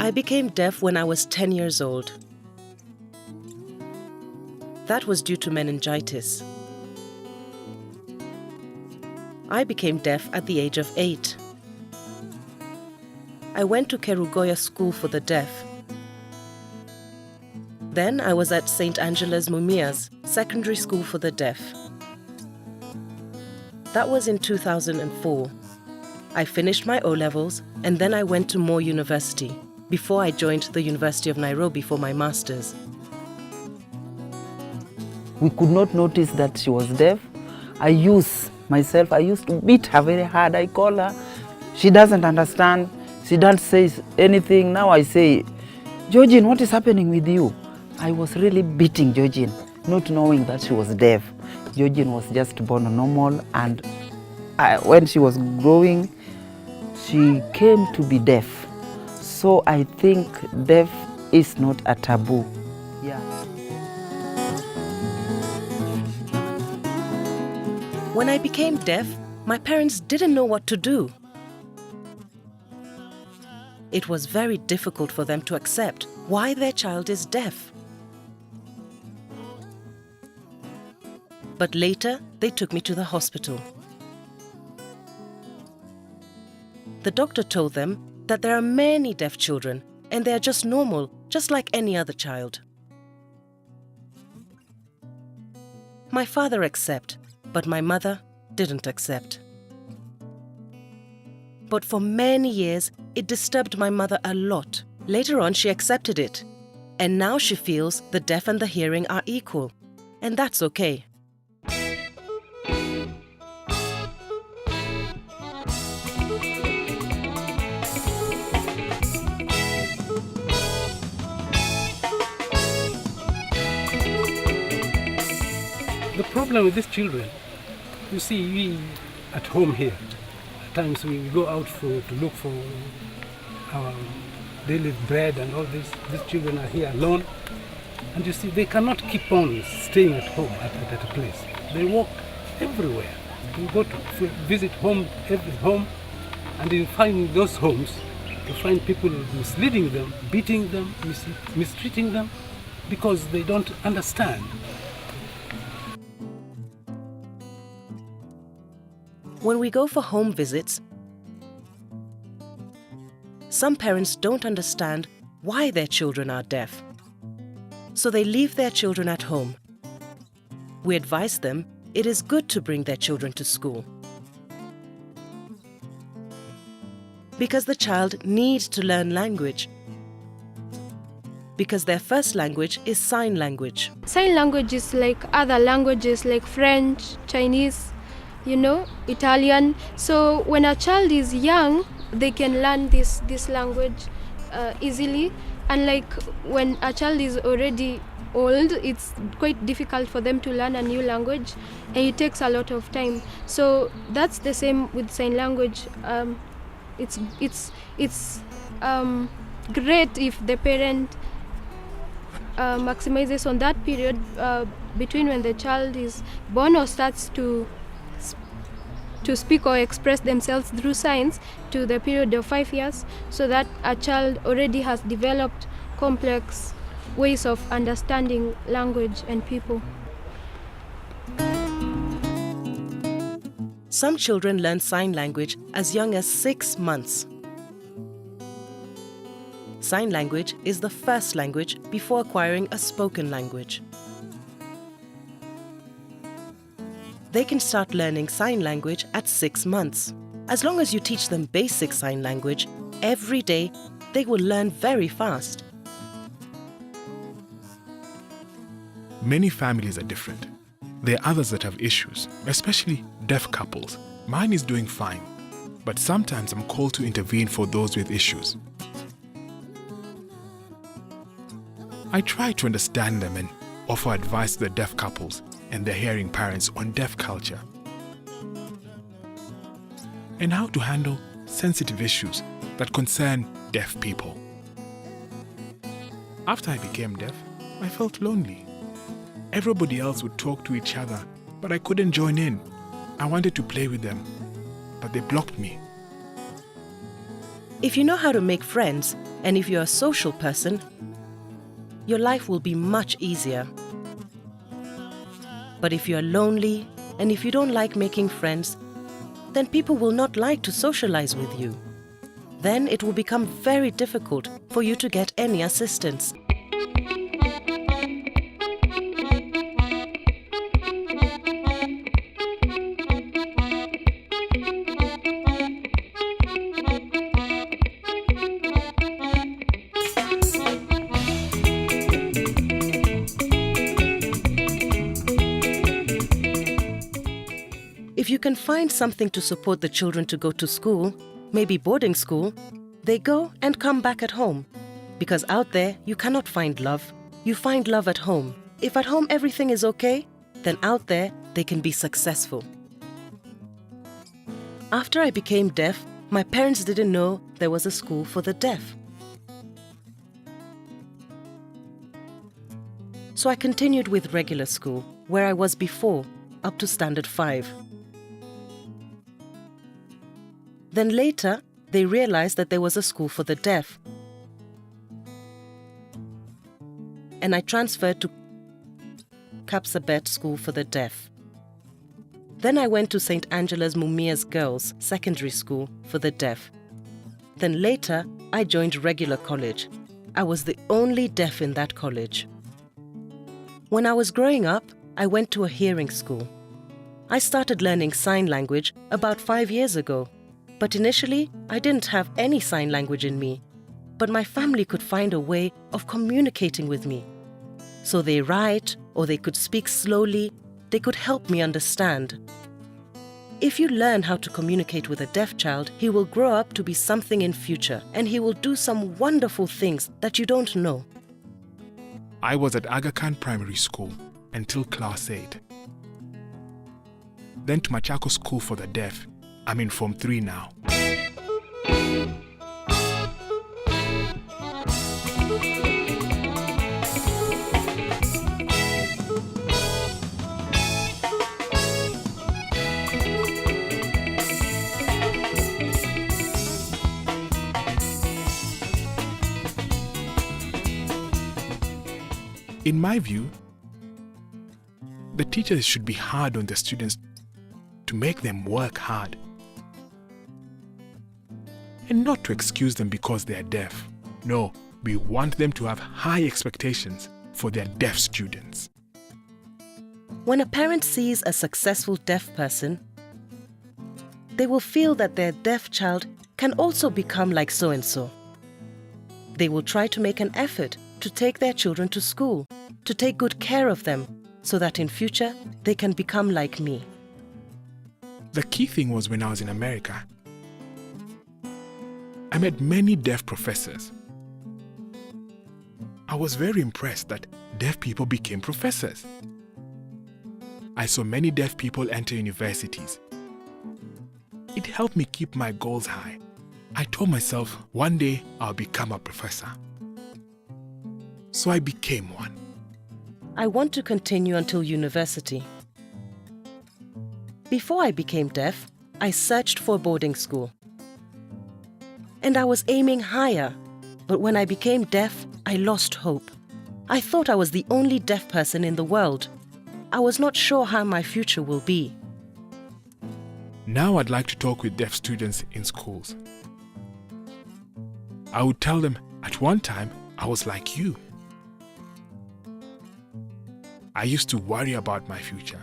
I became deaf when I was 10 years old. That was due to meningitis. I became deaf at the age of 8. I went to Kerugoya School for the Deaf. Then I was at St. Angela's Mumias Secondary School for the Deaf. That was in 2004. I finished my O-levels and then I went to Moore University before I joined the University of Nairobi for my master's. We could not notice that she was deaf. I used to beat her very hard. I call her. She doesn't understand. She doesn't say anything. Now I say, Georgine, what is happening with you? I was really beating Georgine, not knowing that she was deaf. Georgine was just born normal, and when she was growing, she came to be deaf. So I think deaf is not a taboo. Yeah. When I became deaf, my parents didn't know what to do. It was very difficult for them to accept why their child is deaf. But later, they took me to the hospital. The doctor told them that there are many deaf children and they are just normal, just like any other child. My father accepted, but my mother didn't accept. But for many years, it disturbed my mother a lot. Later on, she accepted it. And now she feels the deaf and the hearing are equal. And that's okay. The problem with these children, you see, we at home here, at times we go out to look for our daily bread and all this. These children are here alone. And you see, they cannot keep on staying at home, at a place. They walk everywhere. You go to visit every home, and in finding those homes, you find people misleading them, beating them, mistreating them, because they don't understand. When we go for home visits, some parents don't understand why their children are deaf. So they leave their children at home. We advise them it is good to bring their children to school, because the child needs to learn language, because their first language is sign language. Sign language is like other languages like French, Chinese, Italian. So when a child is young, they can learn this language easily. And like when a child is already old, it's quite difficult for them to learn a new language, and it takes a lot of time. So that's the same with sign language. It's great if the parent maximizes on that period between when the child is born or starts to speak or express themselves through signs to the period of 5 years, so that a child already has developed complex ways of understanding language and people. Some children learn sign language as young as 6 months. Sign language is the first language before acquiring a spoken language. They can start learning sign language at 6 months. As long as you teach them basic sign language every day, they will learn very fast. Many families are different. There are others that have issues, especially deaf couples. Mine is doing fine, but sometimes I'm called to intervene for those with issues. I try to understand them and offer advice to the deaf couples and their hearing parents on deaf culture, and how to handle sensitive issues that concern deaf people. After I became deaf, I felt lonely. Everybody else would talk to each other, but I couldn't join in. I wanted to play with them, but they blocked me. If you know how to make friends, and if you're a social person, your life will be much easier. But if you're lonely, and if you don't like making friends, then people will not like to socialize with you. Then it will become very difficult for you to get any assistance. If you can find something to support the children to go to school, maybe boarding school, they go and come back at home. Because out there, you cannot find love. You find love at home. If at home everything is okay, then out there they can be successful. After I became deaf, my parents didn't know there was a school for the deaf. So I continued with regular school, where I was before, up to Standard 5. Then later, they realized that there was a school for the deaf. And I transferred to Kapsabet School for the Deaf. Then I went to St. Angela's Mumias Girls Secondary School for the Deaf. Then later, I joined regular college. I was the only deaf in that college. When I was growing up, I went to a hearing school. I started learning sign language about 5 years ago. But initially, I didn't have any sign language in me. But my family could find a way of communicating with me. So they write, or they could speak slowly, they could help me understand. If you learn how to communicate with a deaf child, he will grow up to be something in future, and he will do some wonderful things that you don't know. I was at Aga Khan Primary School until class 8. Then to Machako School for the Deaf. I'm in Form 3 now. In my view, the teachers should be hard on the students to make them work hard. And not to excuse them because they are deaf. No, we want them to have high expectations for their deaf students. When a parent sees a successful deaf person, they will feel that their deaf child can also become like so-and-so. They will try to make an effort to take their children to school, to take good care of them, so that in future they can become like me. The key thing was when I was in America, I met many deaf professors. I was very impressed that deaf people became professors. I saw many deaf people enter universities. It helped me keep my goals high. I told myself one day I'll become a professor. So I became one. I want to continue until university. Before I became deaf, I searched for boarding school. And I was aiming higher, but when I became deaf, I lost hope. I thought I was the only deaf person in the world. I was not sure how my future will be. Now I'd like to talk with deaf students in schools. I would tell them, at one time, I was like you. I used to worry about my future.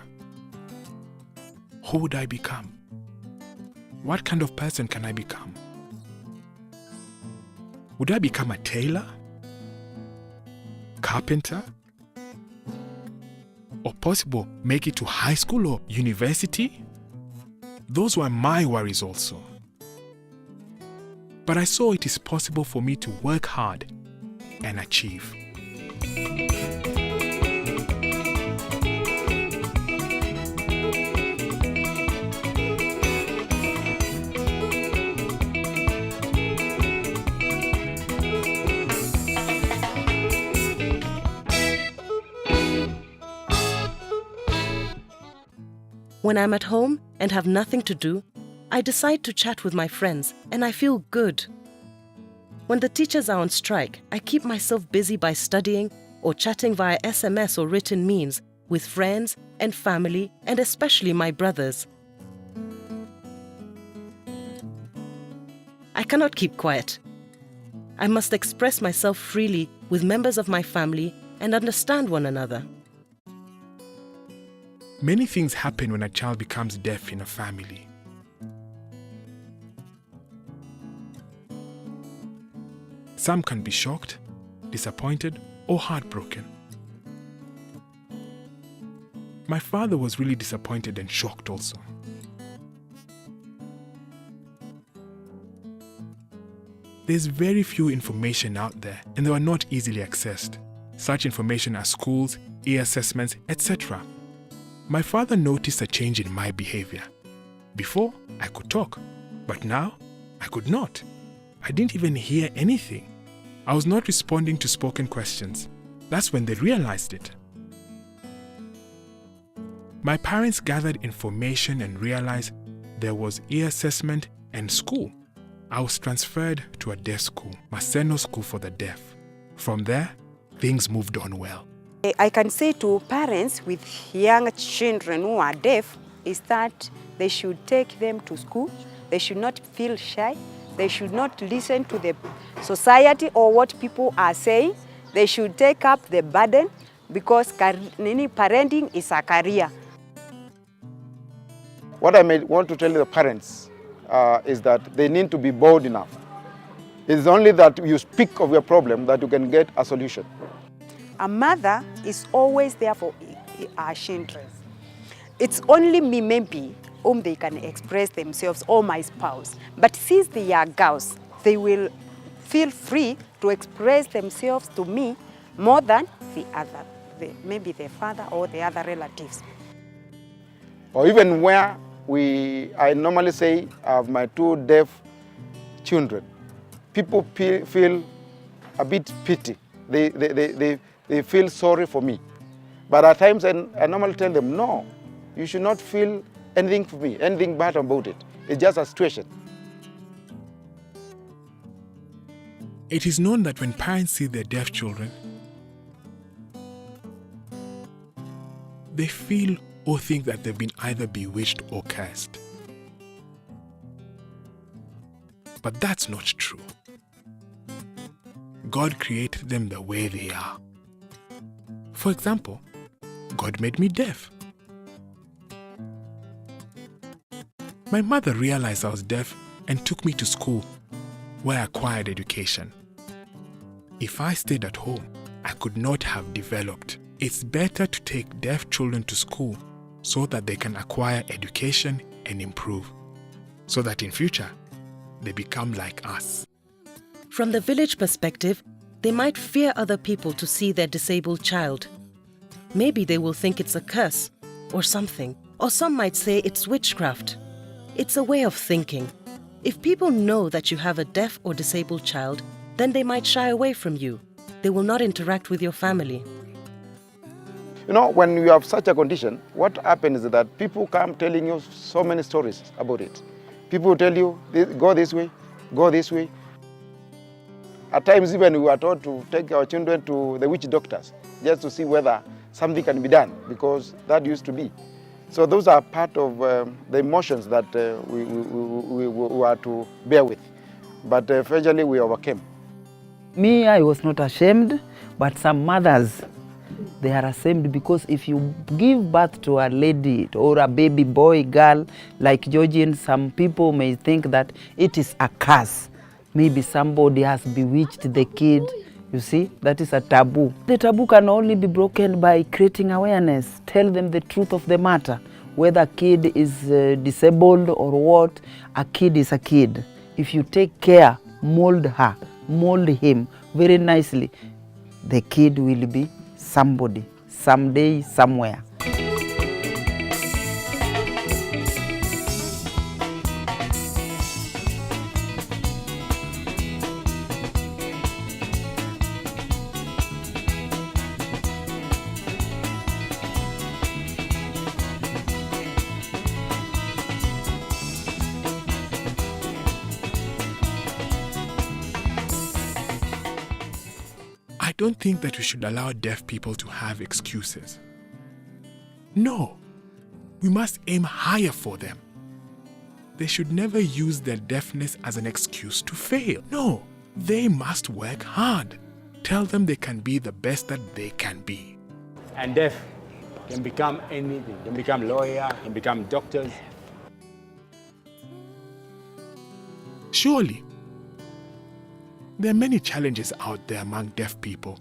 Who would I become? What kind of person can I become? Would I become a tailor? Carpenter? Or possible make it to high school or university? Those were my worries also. But I saw it is possible for me to work hard and achieve. When I'm at home and have nothing to do, I decide to chat with my friends and I feel good. When the teachers are on strike, I keep myself busy by studying or chatting via SMS or written memes with friends and family, and especially my brothers. I cannot keep quiet. I must express myself freely with members of my family and understand one another. Many things happen when a child becomes deaf in a family. Some can be shocked, disappointed, or heartbroken. My father was really disappointed and shocked also. There's very few information out there, and they are not easily accessed. Such information as schools, e-assessments, etc. My father noticed a change in my behavior. Before, I could talk, but now, I could not. I didn't even hear anything. I was not responding to spoken questions. That's when they realized it. My parents gathered information and realized there was e-assessment and school. I was transferred to a deaf school, Maseno School for the Deaf. From there, things moved on well. I can say to parents with young children who are deaf is that they should take them to school. They should not feel shy. They should not listen to the society or what people are saying. They should take up the burden because parenting is a career. What I may want to tell the parents is that they need to be bold enough. It's only that you speak of your problem that you can get a solution. A mother is always there for our children. It's only me maybe whom they can express themselves or my spouse. But since they are girls, they will feel free to express themselves to me more than the other, maybe their father or the other relatives. Or even where I normally say I have my two deaf children, people feel a bit pity. They feel sorry for me. But at times I normally tell them, no, you should not feel anything for me, anything bad about it. It's just a situation. It is known that when parents see their deaf children, they feel or think that they've been either bewitched or cursed. But that's not true. God created them the way they are. For example, God made me deaf. My mother realized I was deaf and took me to school, where I acquired education. If I stayed at home, I could not have developed. It's better to take deaf children to school so that they can acquire education and improve, so that in future, they become like us. From the village perspective, they might fear other people to see their disabled child. Maybe they will think it's a curse or something, or some might say it's witchcraft. It's a way of thinking. If people know that you have a deaf or disabled child, then they might shy away from you. They will not interact with your family. You know, when you have such a condition, what happens is that people come telling you so many stories about it. People tell you, go this way, go this way. At times even we are told to take our children to the witch doctors just to see whether something can be done, because that used to be. So those are part of the emotions that we are to bear with. But eventually we overcame. Me, I was not ashamed, but some mothers, they are ashamed because if you give birth to a lady or a baby boy, girl, like Georgian, some people may think that it is a curse. Maybe somebody has bewitched the kid. You see, that is a taboo. The taboo can only be broken by creating awareness. Tell them the truth of the matter. Whether a kid is disabled or what, a kid is a kid. If you take care, mold her, mold him very nicely, the kid will be somebody, someday, somewhere. I don't think that we should allow deaf people to have excuses. No, we must aim higher for them. They should never use their deafness as an excuse to fail. No, they must work hard. Tell them they can be the best that they can be. And deaf can become anything. Can become lawyer, can become doctors. Surely, there are many challenges out there among deaf people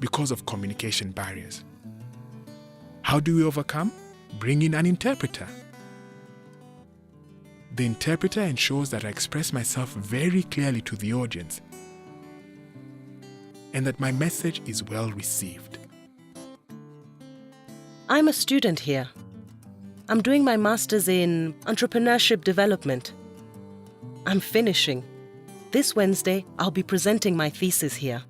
because of communication barriers. How do we overcome? Bring in an interpreter. The interpreter ensures that I express myself very clearly to the audience and that my message is well received. I'm a student here. I'm doing my master's in entrepreneurship development. I'm finishing. This Wednesday, I'll be presenting my thesis here.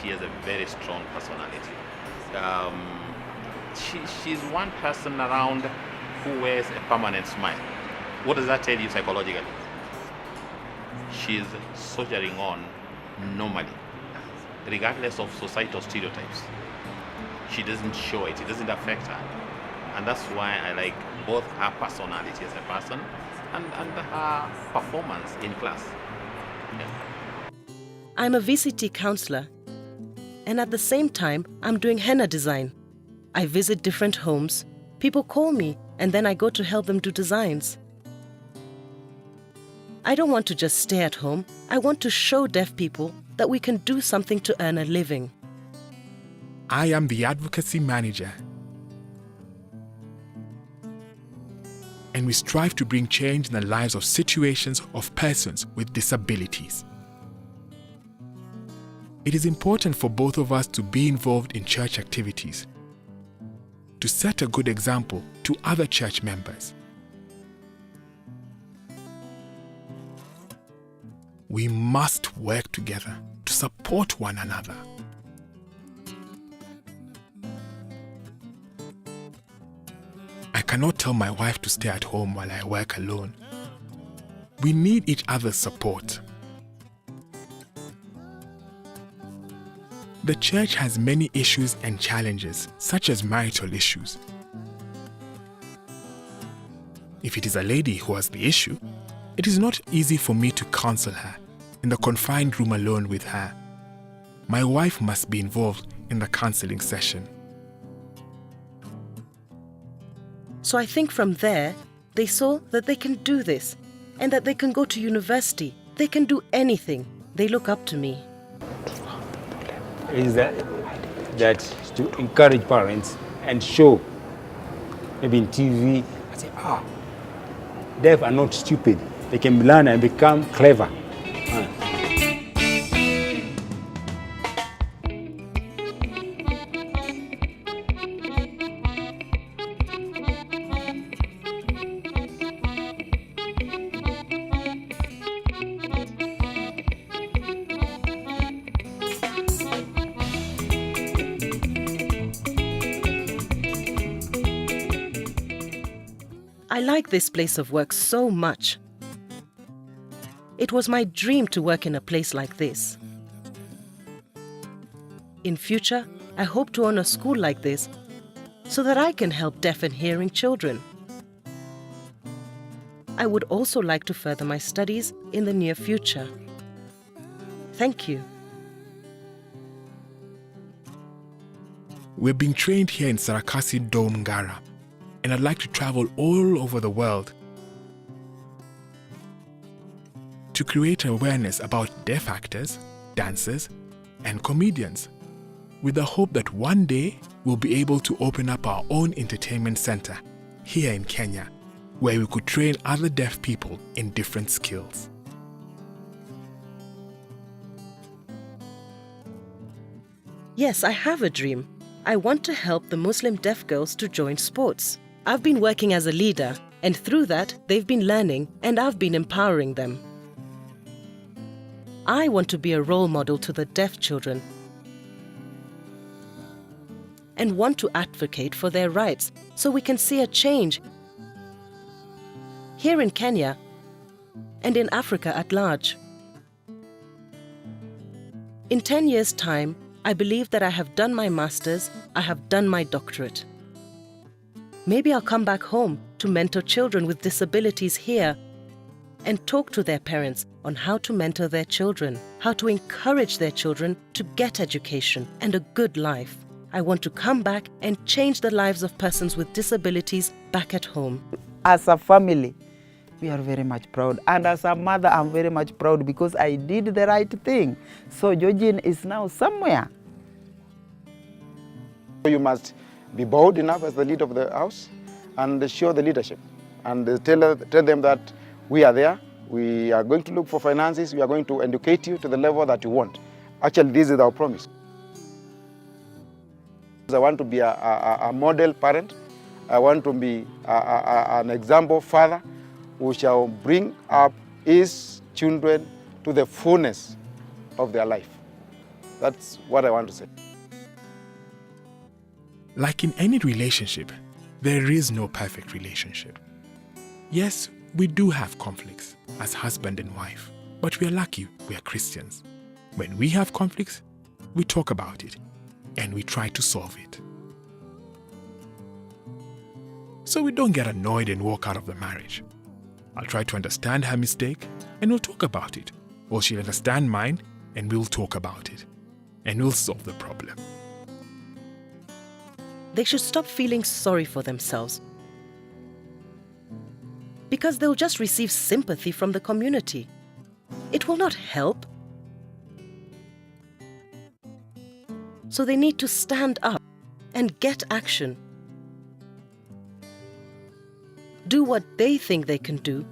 She has a very strong personality. She's one person around who wears a permanent smile. What does that tell you psychologically? She's soldiering on normally, regardless of societal stereotypes. She doesn't show it, it doesn't affect her. And that's why I like both her personality as a person and her performance in class. Yeah. I'm a VCT counselor, and at the same time, I'm doing henna design. I visit different homes, people call me, and then I go to help them do designs. I don't want to just stay at home. I want to show deaf people that we can do something to earn a living. I am the advocacy manager, and we strive to bring change in the lives of situations of persons with disabilities. It is important for both of us to be involved in church activities, to set a good example to other church members. We must work together to support one another. I cannot tell my wife to stay at home while I work alone. We need each other's support. The church has many issues and challenges, such as marital issues. If it is a lady who has the issue, it is not easy for me to counsel her in the confined room alone with her. My wife must be involved in the counseling session. So I think from there, they saw that they can do this and that they can go to university. They can do anything. They look up to me. Is that to encourage parents and show, maybe in TV, I say, deaf are not stupid. They can learn and become clever. I like this place of work so much. It was my dream to work in a place like this. In future, I hope to own a school like this so that I can help deaf and hearing children. I would also like to further my studies in the near future. Thank you. We're being trained here in Sarakasi Dome Ngara, and I'd like to travel all over the world to create awareness about deaf actors, dancers, and comedians, with the hope that one day we'll be able to open up our own entertainment center here in Kenya, where we could train other deaf people in different skills. Yes, I have a dream. I want to help the Muslim deaf girls to join sports. I've been working as a leader, and through that, they've been learning, and I've been empowering them. I want to be a role model to the deaf children and want to advocate for their rights so we can see a change here in Kenya and in Africa at large. In 10 years' time, I believe that I have done my master's, I have done my doctorate. Maybe I'll come back home to mentor children with disabilities here and talk to their parents on how to mentor their children, how to encourage their children to get education and a good life. I want to come back and change the lives of persons with disabilities back at home. As a family, we are very much proud. And as a mother, I'm very much proud because I did the right thing. So Georgine is now somewhere. You must be bold enough as the leader of the house and show the leadership. And tell them that we are there, we are going to look for finances, we are going to educate you to the level that you want. Actually, this is our promise. I want to be a model parent. I want to be an example father who shall bring up his children to the fullness of their life. That's what I want to say. Like in any relationship, there is no perfect relationship. Yes, we do have conflicts as husband and wife, but we are lucky we are Christians. When we have conflicts, we talk about it and we try to solve it. So we don't get annoyed and walk out of the marriage. I'll try to understand her mistake and we'll talk about it. Or she'll understand mine and we'll talk about it. And we'll solve the problem. They should stop feeling sorry for themselves, because they'll just receive sympathy from the community. It will not help. So they need to stand up and get action. Do what they think they can do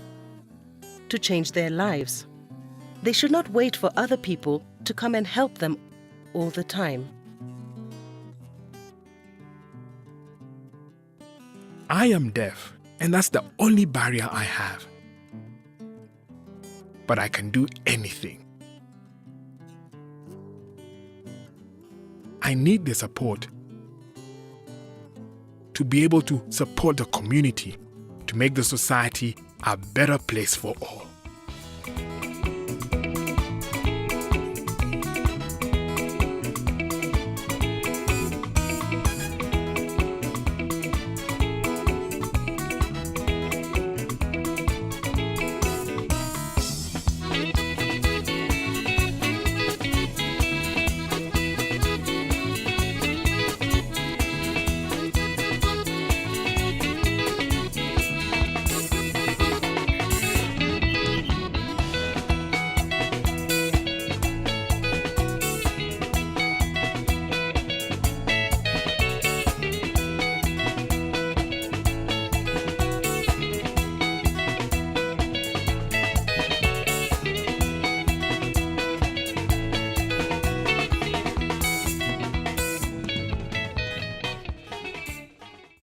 to change their lives. They should not wait for other people to come and help them all the time. I am deaf, and that's the only barrier I have. But I can do anything. I need the support to be able to support the community, to make the society a better place for all.